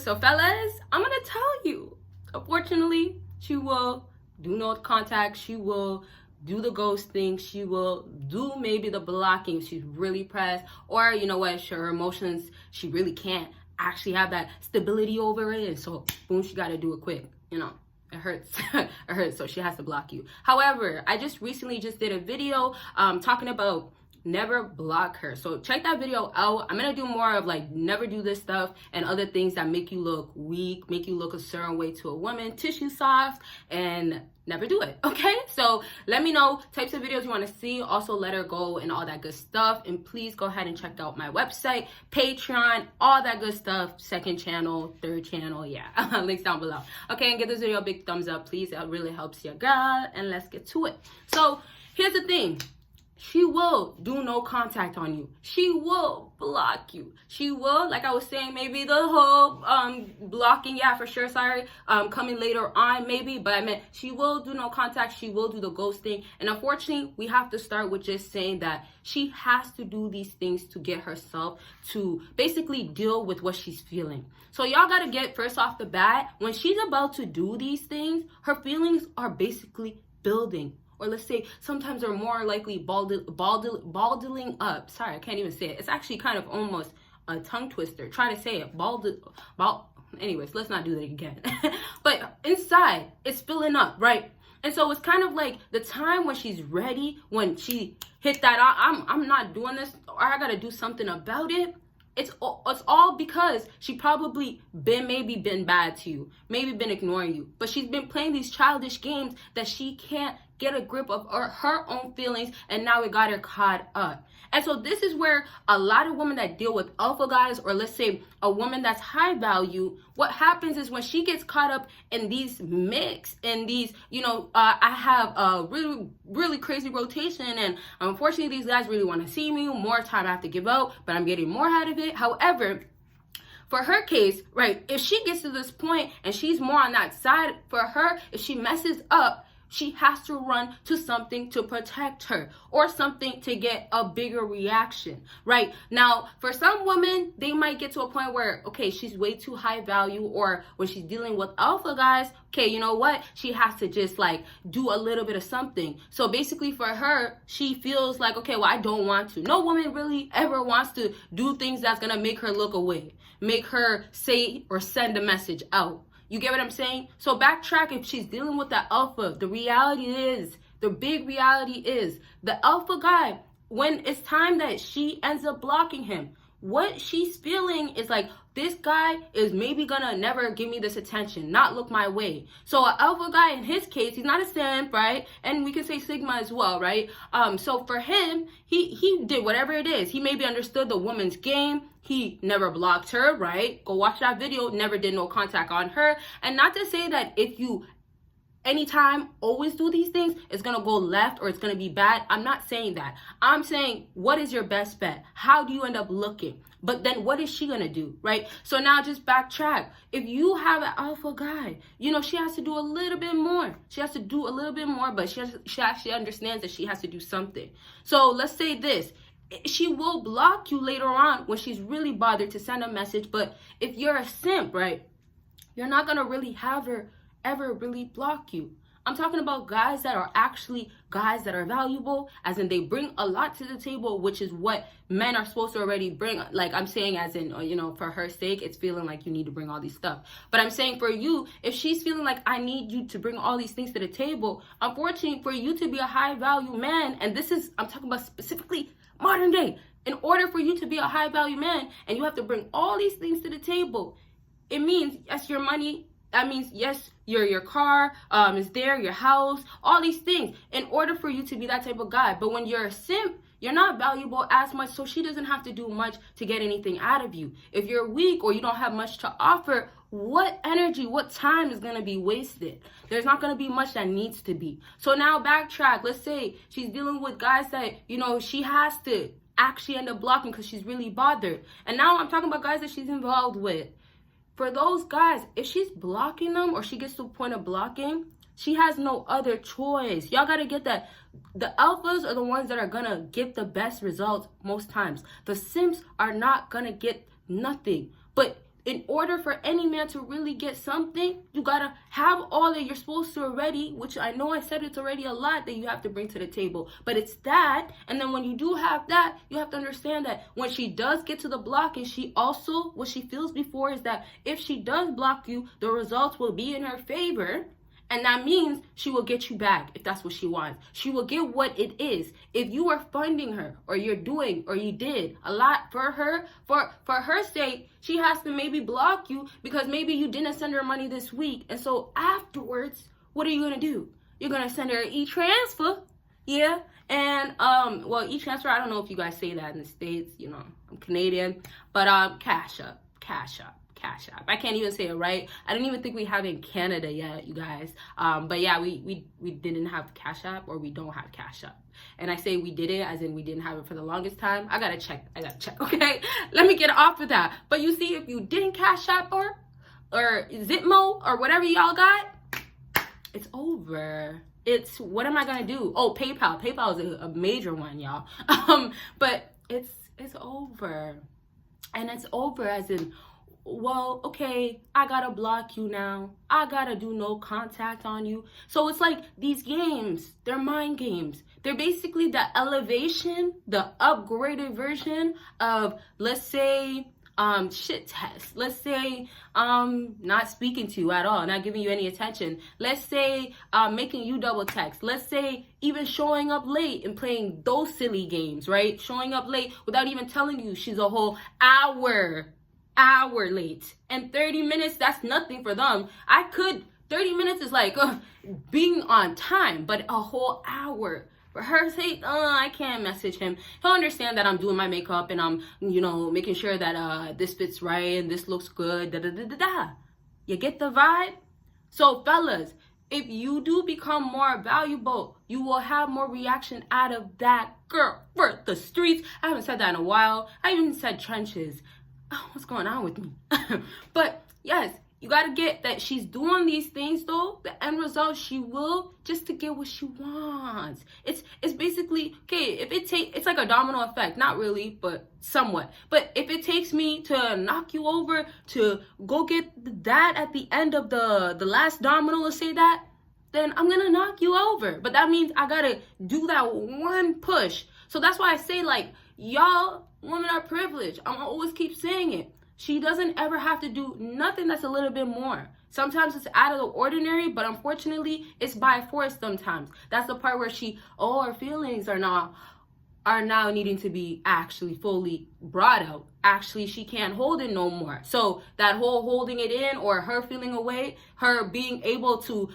So fellas, I'm gonna tell you, unfortunately, she will do no contact, she will do the ghosting, she will do maybe the blocking. She's really pressed, or you know what, her emotions, she really can't actually have that stability over it, so boom, she got to do it quick, you know. It hurts. It hurts, so she has to block you. However, I just recently did a video talking about never block her, so check that video out. I'm gonna do more of like never do this stuff and other things that make you look weak, make you look a certain way to a woman, tissue soft, and never do it. Okay, so let me know types of videos you want to see, also let her go and all that good stuff. And please go ahead and check out my website, Patreon, all that good stuff, second channel, third channel, yeah. Links down below. Okay, and give this video a big thumbs up, please. It really helps your girl. And let's get to it. So here's the thing. She will do no contact on you. She will block you. She will, like I was saying, maybe the whole blocking, yeah, for sure, sorry, coming later on, maybe, but I meant she will do no contact. She will do the ghosting. And unfortunately, we have to start with just saying that she has to do these things to get herself to basically deal with what she's feeling. So y'all got to get first off the bat, when she's about to do these things, her feelings are basically building. Or let's say sometimes they're more likely balding up. Sorry, I can't even say it. It's actually kind of almost a tongue twister. Try to say it. Anyways, let's not do that again. But inside, it's filling up, right? And so it's kind of like the time when she's ready, when she hit that, I'm not doing this, or I got to do something about it. It's all because she probably maybe been bad to you, maybe been ignoring you, but she's been playing these childish games that she can't get a grip of her own feelings, and now it got her caught up. And so this is where a lot of women that deal with alpha guys, or let's say a woman that's high value, what happens is when she gets caught up in these mix, in these, you know, I have a really crazy rotation, and unfortunately these guys really want to see me, more time I have to give out, but I'm getting more out of it. However, for her case, right, if she gets to this point and she's more on that side, for her, if she messes up, she has to run to something to protect her, or something to get a bigger reaction, right? Now, for some women, they might get to a point where, okay, she's way too high value, or when she's dealing with alpha guys, okay, you know what? She has to just like do a little bit of something. So basically for her, she feels like, okay, well, I don't want to. No woman really ever wants to do things that's going to make her look away, make her say or send a message out. You get what I'm saying? So backtrack, if she's dealing with that alpha, the reality is, the big reality is, the alpha guy, when it's time that she ends up blocking him, what she's feeling is like, this guy is maybe gonna never give me this attention, not look my way. So an alpha guy, in his case, he's not a simp, right? And we can say sigma as well, right? So for him, he did whatever it is. He maybe understood the woman's game. He never blocked her, right? Go watch that video. Never did no contact on her. And not to say that if you anytime always do these things, it's gonna go left or it's gonna be bad. I'm not saying that. I'm saying, what is your best bet? How do you end up looking? But then what is she gonna do, right? So now just backtrack. If you have an alpha guy, you know, she has to do a little bit more. She has to do a little bit more, but she actually understands that she has to do something. So let's say this. She will block you later on when she's really bothered to send a message. But if you're a simp, right, you're not gonna really have her ever really block you. I'm talking about guys that are actually guys that are valuable, as in they bring a lot to the table, which is what men are supposed to already bring. Like I'm saying, as in, you know, for her sake, it's feeling like you need to bring all these stuff. But I'm saying for you, if she's feeling like I need you to bring all these things to the table, unfortunately for you to be a high value man, and this is, I'm talking about specifically modern day, in order for you to be a high value man and you have to bring all these things to the table, it means, yes, your money, that means, yes, your car is there, your house, all these things, in order for you to be that type of guy. But when you're a simp, you're not valuable as much, so she doesn't have to do much to get anything out of you. If you're weak or you don't have much to offer, what energy, what time is going to be wasted? There's not going to be much that needs to be. So now backtrack. Let's say she's dealing with guys that, you know, she has to actually end up blocking because she's really bothered. And now I'm talking about guys that she's involved with. For those guys, if she's blocking them or she gets to the point of blocking, she has no other choice. Y'all got to get that. The alphas are the ones that are going to get the best results most times. The simps are not going to get nothing. But in order for any man to really get something, you gotta have all that you're supposed to already, which I know I said it's already a lot that you have to bring to the table, but it's that. And then when you do have that, you have to understand that when she does get to the block, and she also, what she feels before is that if she does block you, the results will be in her favor. And that means she will get you back if that's what she wants. She will get what it is. If you are funding her, or you're doing, or you did a lot for her, for her sake, she has to maybe block you because maybe you didn't send her money this week. And so afterwards, what are you going to do? You're going to send her an e-transfer. Yeah. And, well, e-transfer, I don't know if you guys say that in the States. You know, I'm Canadian. But Cash App. I can't even say it right. I don't even think we have it in Canada yet, you guys. But yeah, we didn't have Cash App, or we don't have Cash App. And I say we didn't, as in we didn't have it for the longest time. I gotta check, okay? Let me get off of that. But you see, if you didn't Cash App or Zipmo or whatever y'all got, it's over. It's, what am I gonna do? Oh, PayPal. PayPal is a major one, y'all. But it's over. And it's over as in, well, okay, I gotta block you now. I gotta do no contact on you. So it's like these games, they're mind games. They're basically the elevation, the upgraded version of, let's say, shit test. Let's say, not speaking to you at all, not giving you any attention. Let's say, making you double text. Let's say, even showing up late and playing those silly games, right? Showing up late without even telling you she's a whole hour late. And 30 minutes, that's nothing for them. 30 minutes is like being on time, but a whole hour. For her sake, I can't message him. He'll understand that I'm doing my makeup and I'm, you know, making sure that this fits right and this looks good, You get the vibe? So fellas, if you do become more valuable, you will have more reaction out of that girl for the streets. I haven't said that in a while. I even said trenches. Oh, what's going on with me? But yes, you got to get that she's doing these things though. The end result, she will, just to get what she wants. It's basically, okay, if it's like a domino effect, not really, but somewhat. But if it takes me to knock you over to go get that at the end of the last domino, let's say that, then I'm going to knock you over. But that means I got to do that one push. So that's why I say, like, y'all women are privileged. I'm always keep saying it. She doesn't ever have to do nothing that's a little bit more. Sometimes it's out of the ordinary, but unfortunately, it's by force sometimes. That's the part where her feelings are now needing to be actually fully brought out. Actually, she can't hold it no more. So that whole holding it in, or her feeling away, her being able to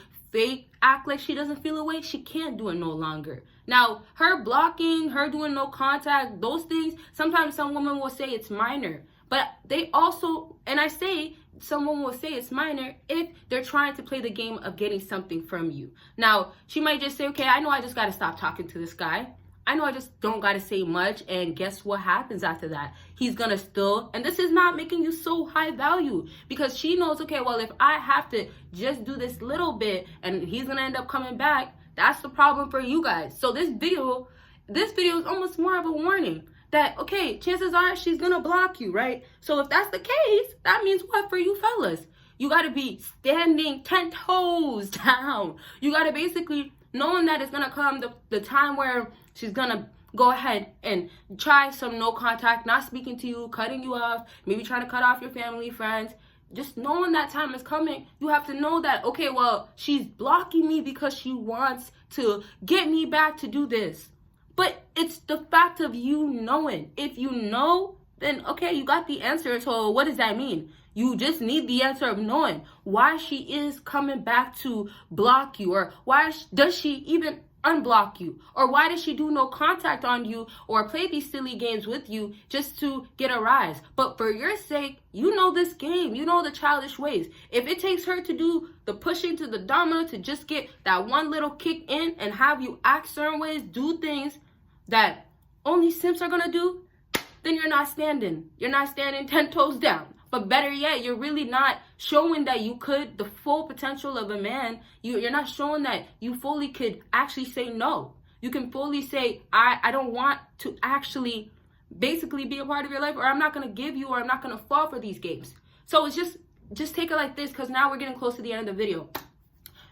act like she doesn't feel away, she can't do it no longer. Now, her blocking, her doing no contact, those things, sometimes some women will say it's minor. But they also, and I say, someone will say it's minor if they're trying to play the game of getting something from you. Now, she might just say, okay, I know I just got to stop talking to this guy. I know I just don't got to say much. And guess what happens after that? He's going to still, and this is not making you so high value, because she knows, okay, well, if I have to just do this little bit and he's going to end up coming back, that's the problem for you guys. So this video is almost more of a warning that, okay, chances are she's going to block you, right? So if that's the case, that means what for you fellas? You got to be standing 10 toes down. You got to basically, knowing that it's going to come the time where she's going to go ahead and try some no contact, not speaking to you, cutting you off, maybe trying to cut off your family, friends. Just knowing that time is coming, you have to know that, okay, well, she's blocking me because she wants to get me back to do this. But it's the fact of you knowing. If you know, then okay, you got the answer. So what does that mean? You just need the answer of knowing why she is coming back to block you, or why does she even unblock you, or why does she do no contact on you or play these silly games with you just to get a rise. But for your sake, you know this game, you know the childish ways. If it takes her to do the pushing to the domino to just get that one little kick in and have you act certain ways, do things that only simps are gonna do, then you're not standing 10 toes down. But better yet, you're really not showing that you could, the full potential of a man. You're not showing that you fully could actually say no. You can fully say, I don't want to actually basically be a part of your life, or I'm not going to give you, or I'm not going to fall for these games. So it's just take it like this, because now we're getting close to the end of the video.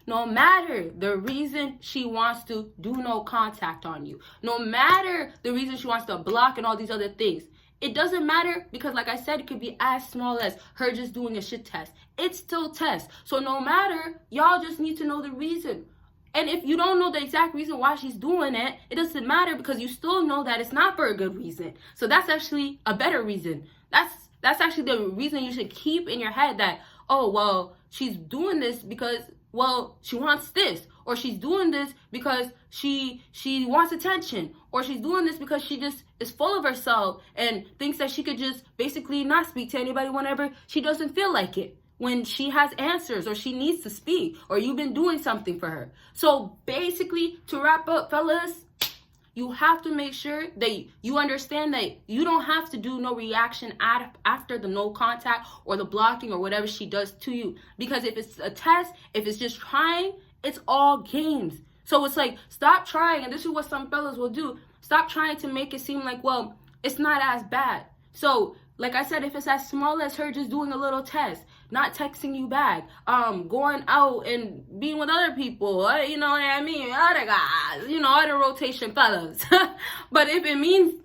No matter the reason she wants to do no contact on you, no matter the reason she wants to block and all these other things, it doesn't matter, because like I said, it could be as small as her just doing a shit test. It's still test. So no matter, y'all just need to know the reason. And if you don't know the exact reason why she's doing it, it doesn't matter, because you still know that it's not for a good reason. So that's actually a better reason. That's actually the reason you should keep in your head, that, oh, well, she's doing this because, well, she wants this, or she's doing this because she wants attention, or she's doing this because she just is full of herself and thinks that she could just basically not speak to anybody whenever she doesn't feel like it, when she has answers or she needs to speak, or you've been doing something for her. So basically, to wrap up, fellas, you have to make sure that you understand that you don't have to do no reaction after the no contact or the blocking or whatever she does to you. Because if it's a test, if it's just trying, it's all games. So it's like, stop trying. And this is what some fellas will do. Stop trying to make it seem like, well, it's not as bad. So like I said, if it's as small as her just doing a little test, not texting you back, going out and being with other people, you know what I mean, other guys, you know, other rotation fellas. But if it means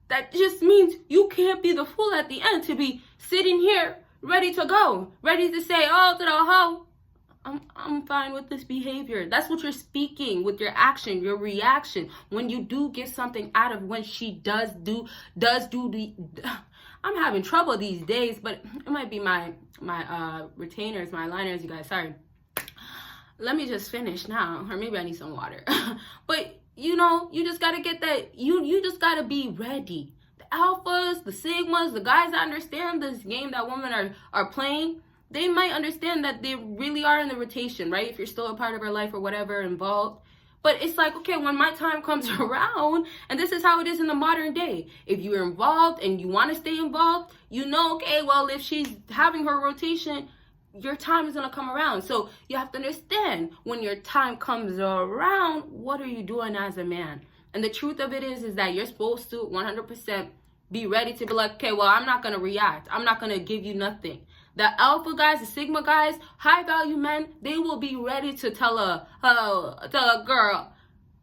that just means you can't be the fool at the end to be sitting here ready to go, ready to say, oh, to the hoe, I'm fine with this behavior. That's what you're speaking with your action, your reaction. When you do get something out of when she does do the, I'm having trouble these days, but it might be my retainers, my liners, you guys, sorry. Let me just finish now, or maybe I need some water. But you know, you just gotta get that, you just gotta be ready. The alphas, the sigmas, the guys that understand this game that women are playing, they might understand that they really are in the rotation, right? If you're still a part of her life or whatever involved. But it's like, okay, when my time comes around, and this is how it is in the modern day. If you're involved and you want to stay involved, you know, okay, well, if she's having her rotation, your time is going to come around. So you have to understand, when your time comes around, what are you doing as a man? And the truth of it is that you're supposed to 100% be ready to be like, okay, well, I'm not going to react. I'm not going to give you nothing. The alpha guys, the sigma guys, high value men, they will be ready to tell a girl,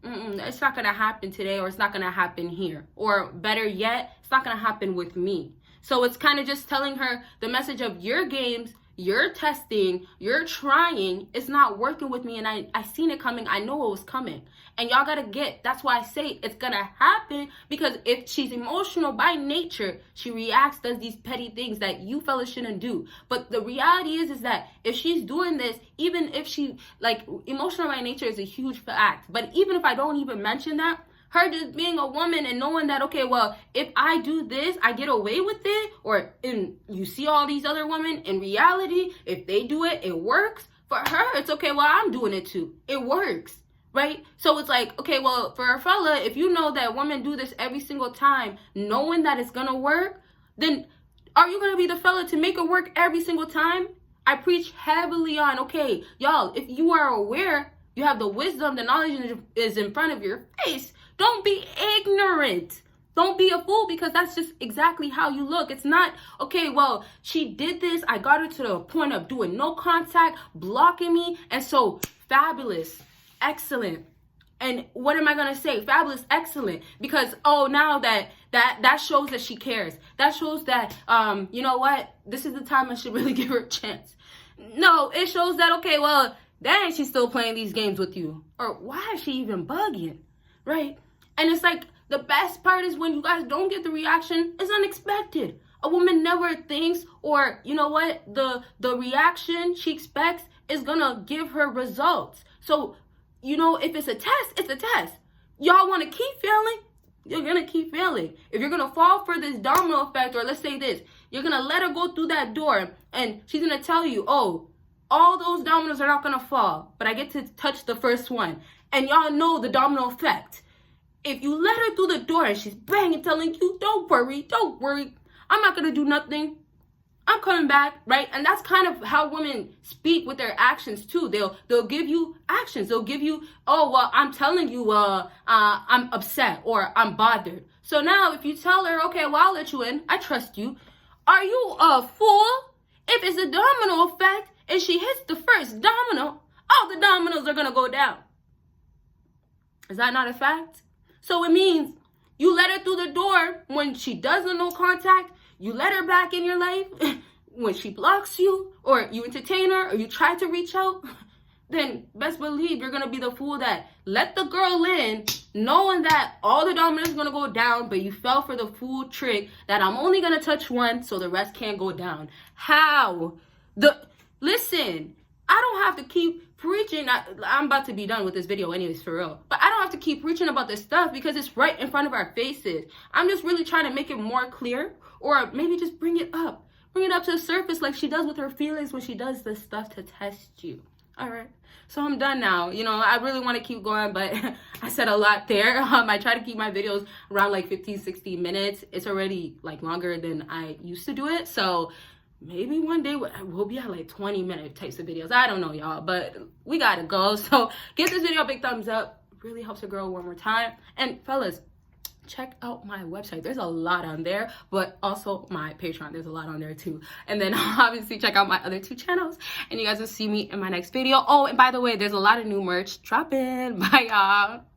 it's not going to happen today, or it's not going to happen here. Or better yet, it's not going to happen with me. So it's kind of just telling her the message of your games, you're testing, you're trying, it's not working with me, and I seen it coming, I know it was coming. And y'all gotta get, that's why I say it's gonna happen, because if she's emotional by nature, she reacts, does these petty things that you fellas shouldn't do. But the reality is that if she's doing this, even if she, like, emotional by nature is a huge fact, but even if I don't even mention that, her just being a woman and knowing that, okay, well, if I do this, I get away with it, or you see all these other women, in reality, if they do it, it works. For her, it's okay, well, I'm doing it too. It works, right? So it's like, okay, well, for a fella, if you know that women do this every single time, knowing that it's gonna work, then are you gonna be the fella to make it work every single time? I preach heavily on, okay, y'all, if you are aware, you have the wisdom, the knowledge is in front of your face, don't be ignorant. Don't be a fool, because that's just exactly how you look. It's not, okay, well, she did this. I got her to the point of doing no contact, blocking me. And so fabulous, excellent. And what am I going to say? Fabulous, excellent. Because, oh, now that shows that she cares. That shows that, you know what? This is the time I should really give her a chance. No, it shows that, okay, well, dang, she's still playing these games with you. Or why is she even bugging? Right? And it's like, the best part is when you guys don't get the reaction, it's unexpected. A woman never thinks, or you know what, the reaction she expects is gonna give her results. So, you know, if it's a test, it's a test. Y'all wanna keep failing? You're gonna keep failing. If you're gonna fall for this domino effect, or let's say this, you're gonna let her go through that door, and she's gonna tell you, oh, all those dominoes are not gonna fall, but I get to touch the first one. And y'all know the domino effect. If you let her through the door and she's banging, telling you, don't worry, I'm not going to do nothing, I'm coming back, right? And that's kind of how women speak with their actions too. They'll give you actions. They'll give you, oh, well, I'm telling you, I'm upset, or I'm bothered. So now if you tell her, okay, well, I'll let you in, I trust you, Are you a fool? If it's a domino effect and she hits the first domino, all the dominoes are going to go down. Is that not a fact? So it means you let her through the door when she does the no contact. You let her back in your life when she blocks you, or you entertain her, or you try to reach out. Then best believe you're going to be the fool that let the girl in, knowing that all the dominoes are going to go down, but you fell for the fool trick that I'm only going to touch one so the rest can't go down. How? Listen, I don't have to keep preaching. I'm about to be done with this video anyways, for real. But I don't have to keep preaching about this stuff because it's right in front of our faces. I'm just really trying to make it more clear, or maybe just bring it up. Bring it up to the surface like she does with her feelings when she does this stuff to test you. All right, so I'm done now. You know, I really want to keep going, but I said a lot there. I try to keep my videos around like 15, 16 minutes. It's already like longer than I used to do it. So maybe one day we'll be at like 20-minute types of videos. I don't know, y'all, but we gotta go. So give this video a big thumbs up. It really helps her grow one more time. And fellas, check out my website. There's a lot on there, but also my Patreon. There's a lot on there too. And then obviously check out my other 2 channels, and you guys will see me in my next video. Oh, and by the way, there's a lot of new merch dropping. Bye, y'all.